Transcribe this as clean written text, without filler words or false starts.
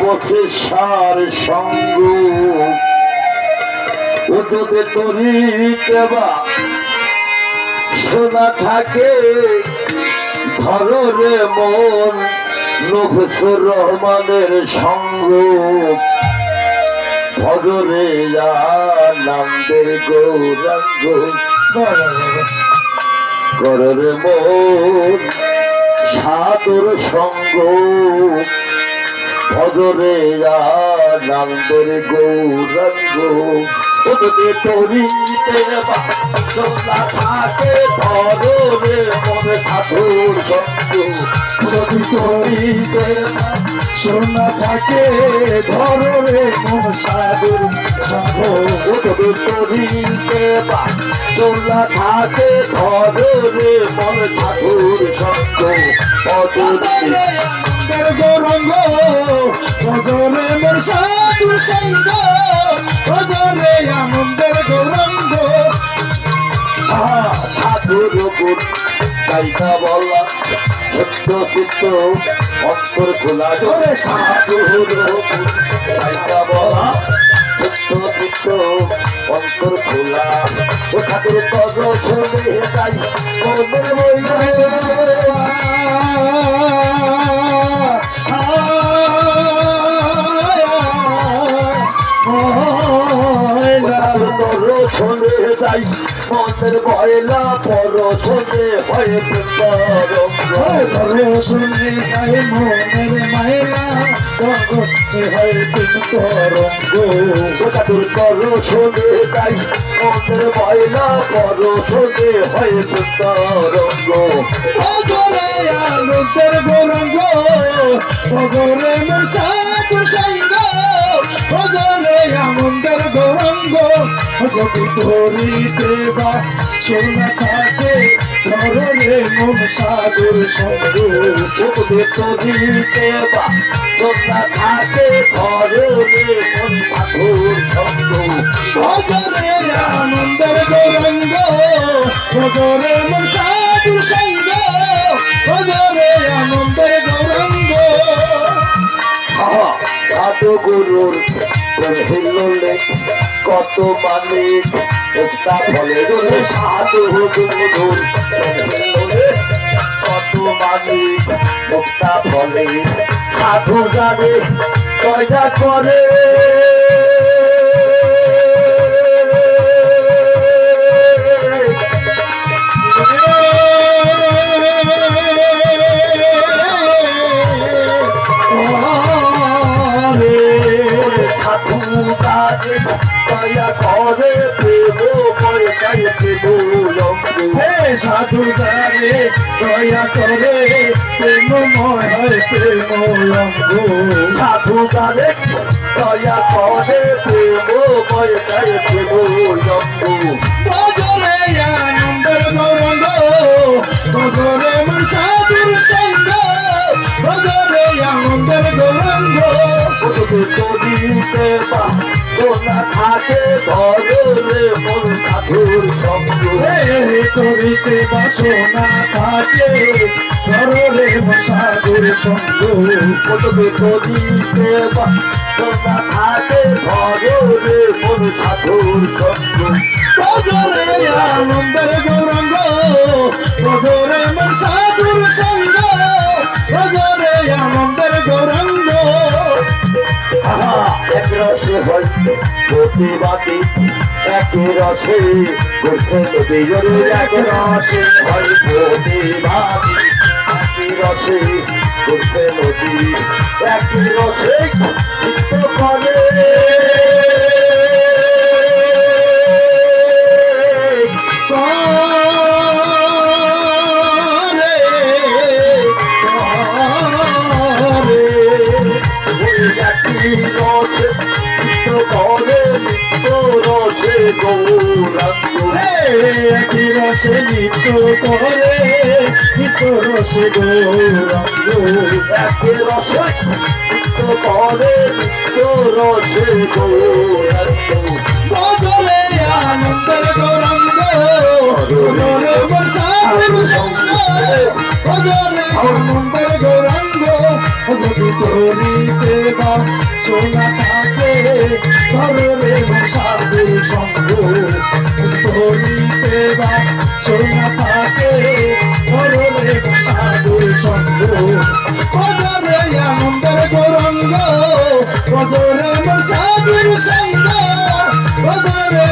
অবশেষার সঙ্গ উঠতে তরিতে বা শোনা থাকে ধরো রে মন নফসুর রহমানের সঙ্গ ভজরে নামদের গৌরাঙ্গ কররে মন সাদর সঙ্গ ভজরে নামদের গৌরাঙ্গ উঠতে তরিতে বা শোনা থাকে ধরো রে মন সাধুর সঙ্গ তরিতে সোনা থাকে ধরো রে মন সাধুর সঙ্গ তরিতে বা শোনা থাকে ধরো রে মন সাধুর সঙ্গ গৌরঙ্গ ভজরে মোর সাধুর সঙ্গ ভজরে আনন্দের গৌরঙ্গ সাধুর গুণ গাইতা বলা সত্য চিত্ত অন্তর খোলা ওরে সাধুর গুণ গাইতা বলা সত্য চিত্ত অন্তর খোলা ও ঠাকুর তজ চলে যাই মনের চলে যাই মনের ময়লা পর শোনে হয়ে শুনে যাই মনের মাইলা জগতে হয় তরঙ্গ ঠাকুর কর শোনে যাই মনের ময়লা পর শোনে হয়ে তরঙ্গ ভজরে আনন্দের গৌরঙ্গ ভজরে মোর সাধুর সঙ্গ ভজরে আনন্দের গৌরঙ্গ যদি ধরিতে বা সোনা থাকে ধরে মন সাধুর সঙ্গ তরিতে বা সোনা থাকে ধরে মন সাধুর সঙ্গ ভজরে আনন্দের গৌরঙ্গ ভজরে মোর সাধুর সঙ্গ ভজরে আনন্দের গৌরঙ্গ সাধু গুরুর হিললে কত মালিক একটা ফলে সাধু গুরুর হিললে কত মালিক একটা ফলে সাধু জানে দয়া করে দয়া করে প্রেম পয়সাইতে দুলঙ্গ সাধু জানে দয়া করে প্রেমময় প্রেমলঙ্গ সাধু জানে দয়া করে প্রেম পয়সাইতে দুলঙ্গ ভজরে আনন্দের গৌরঙ্গ ভজরে মোর সাধুর সঙ্গ ভজরে আনন্দের গৌরঙ্গ তরিতে বা সোনা থাকে ধরে মন সাধুর সঙ্গ করিতে বাসনা থাকে ধরে মোর সাধুর সঙ্গ তরিতে বা সোনা থাকে ধরে মন সাধুর সঙ্গ ভজরে আনন্দের গৌরঙ্গ ভজরে মোর সাধুর সঙ্গ ভজরে আনন্দের গৌরঙ্গ এক রসে হইতে প্রতিবাদী এক রসে করছে নদীর এক রসে হয় প্রতিবাদী এক রসে করছে নদী এক রসে চিত্ত করে একই রসে নিত্য করে নিত্য রসে গৌরঙ্গ একই রসে করে রসে গৌরাঙ্গ ভজরে আনন্দের গৌরাঙ্গ ভজরে মোর সাধুর সঙ্গ ভজরে আনন্দের গৌরাঙ্গ যদি তোরিতে বা সোনা থাকে ধরে মোর সাধুর সঙ্গ তোরিতে বা সোনা থাকে ধরে মোর সাধুর সঙ্গ ভজরে আনন্দের গৌরাঙ্গ ভজরে মোর সাধুর সঙ্গ ভজরে